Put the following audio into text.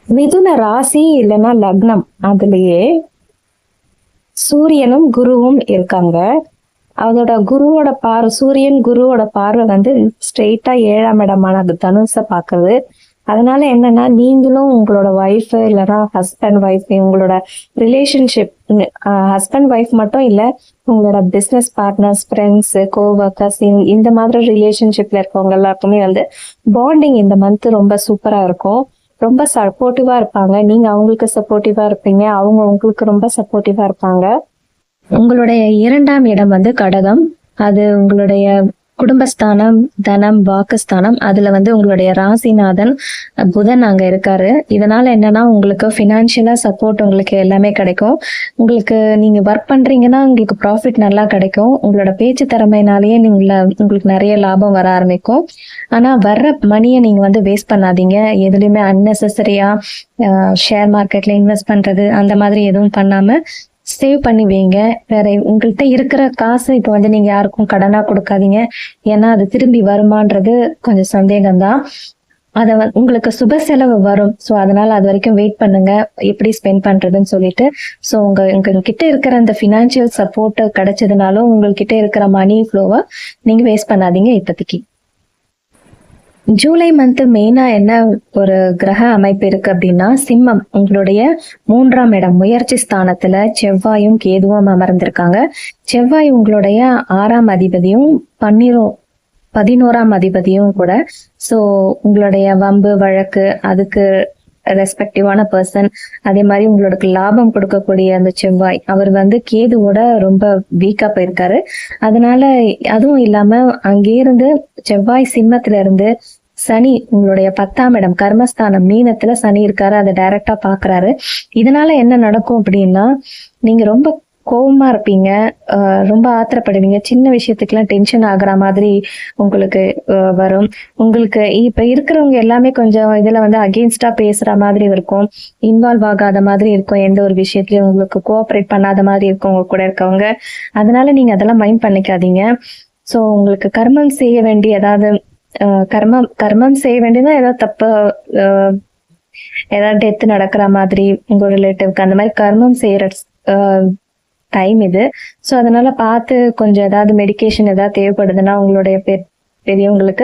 மிதுன ராசி இல்லைன்னா லக்னம் அதுலயே சூரியனும் குருவும் இருக்காங்க. அதோட குருவோட பார்வை, சூரியன் குருவோட பார்வை வந்து ஸ்ட்ரெயிட்டா 7ஆம் இடமான அது தனுசை பாக்குறது. அதனால என்னன்னா, நீங்களும் உங்களோட ஒய்ஃப் இல்லைன்னா ஹஸ்பண்ட் ஒய்ஃப், உங்களோட ரிலேஷன்ஷிப், ஹஸ்பண்ட் ஒய்ஃப் மட்டும் இல்ல, உங்களோட பிசினஸ் பார்ட்னர்ஸ், ஃப்ரெண்ட்ஸ், கோவர்க்கர்ஸ், இந்த மாதிரி ரிலேஷன்ஷிப்ல இருக்கவங்க எல்லாருக்குமே வந்து பாண்டிங் இந்த மந்த் ரொம்ப சூப்பரா இருக்கும். ரொம்ப சப்போர்ட்டிவா இருப்பாங்க. நீங்க அவங்களுக்கு சப்போர்ட்டிவா இருப்பீங்க, அவங்க உங்களுக்கு ரொம்ப சப்போர்ட்டிவா இருப்பாங்க. உங்களுடைய 2ஆம் இடம் வந்து கடகம். அது உங்களுடைய குடும்பஸ்தானம், தனம், வாக்குஸ்தானம். அதுல வந்து உங்களுடைய ராசிநாதன் புதன் அங்க இருக்காரு. இதனால என்னன்னா, உங்களுக்கு பினான்சியலா சப்போர்ட் உங்களுக்கு எல்லாமே கிடைக்கும். உங்களுக்கு நீங்க ஒர்க் பண்றீங்கன்னா உங்களுக்கு ப்ராஃபிட் நல்லா கிடைக்கும். உங்களோட பேச்சு திறமையினாலேயே உங்களுக்கு நிறைய லாபம் வர ஆரம்பிக்கும். ஆனா வர்ற மணியை நீங்க வந்து வேஸ்ட் பண்ணாதீங்க. எதுலையுமே அன்னெசரியா ஷேர் மார்க்கெட்ல இன்வெஸ்ட் பண்றது அந்த மாதிரி எதுவும் பண்ணாம சேவ் பண்ணி வைங்க. வேற உங்கள்கிட்ட இருக்கிற காசு இப்போ வந்து நீங்க யாருக்கும் கடனா கொடுக்காதீங்க. ஏன்னா அது திரும்பி வருமானது கொஞ்சம் சந்தேகம்தான். உங்களுக்கு சுப செலவு வரும். ஸோ அதனால அது வரைக்கும் வெயிட் பண்ணுங்க, எப்படி ஸ்பெண்ட் பண்றதுன்னு சொல்லிட்டு. ஸோ உங்க கிட்ட இருக்கிற அந்த ஃபினான்சியல் சப்போர்ட் கிடைச்சதுனாலும் உங்ககிட்ட இருக்கிற மணி ஃப்ளோவை நீங்க வேஸ்ட் பண்ணாதீங்க இப்போதைக்கு. ஜூலை மந்த் மெயினா என்ன ஒரு கிரக அமைப்பு இருக்கு அப்படின்னா, சிம்மம். உங்களுடைய 3ஆம் இடம் முயற்சி ஸ்தானத்துல செவ்வாயும் கேதுவும் அமர்ந்திருக்காங்க. செவ்வாய் உங்களுடைய 6ஆம் அதிபதியும் 11ஆம் அதிபதியும் கூட. ஸோ உங்களுடைய வம்பு வழக்கு அதுக்கு ரெஸ்பெக்டிவான பர்சன், அதே மாதிரி உங்களுக்கு லாபம் கொடுக்கக்கூடிய அந்த செவ்வாய் அவர் வந்து கேதுவோட ரொம்ப வீக்கா போயிருக்காரு. அதனால அதுவும் இல்லாம அங்கே இருந்து செவ்வாய் சிம்மத்துல இருந்து சனி உங்களுடைய 10ஆம் இடம் கர்மஸ்தானம் மீனத்துல சனி இருக்காரு, அதை டைரக்டா பாக்குறாரு. இதனால என்ன நடக்கும் அப்படின்னா, நீங்க ரொம்ப கோவமா இருப்பீங்க, ரொம்ப ஆத்திரப்படுவீங்க, சின்ன விஷயத்துக்கெல்லாம் டென்ஷன் ஆகுற மாதிரி உங்களுக்கு வரும். உங்களுக்கு இப்ப இருக்கிறவங்க எல்லாமே கொஞ்சம் இதுல வந்து அகெயின்ஸ்டா பேசுற மாதிரி இருக்கும், இன்வால்வ் ஆகாத மாதிரி இருக்கும், எந்த ஒரு விஷயத்துலயும் உங்களுக்கு கோஆப்ரேட் பண்ணாத மாதிரி இருக்கும் உங்க கூட இருக்கவங்க. அதனால நீங்க அதெல்லாம் மைண்ட் பண்ணிக்காதீங்க. ஸோ உங்களுக்கு கர்மம் செய்ய வேண்டிய ஏதாவது கர்மம் செய்ய வேண்டியதா ஏதாவது தப்பு, ஏதாவது டெத் நடக்கிற மாதிரி உங்க ரிலேட்டிவ்க்கு அந்த மாதிரி கர்மம் செய்யற டைம் இது. ஸோ அதனால பார்த்து கொஞ்சம் ஏதாவது மெடிக்கேஷன் ஏதாவது தேவைப்படுதுன்னா உங்களுடைய பெரியவங்களுக்கு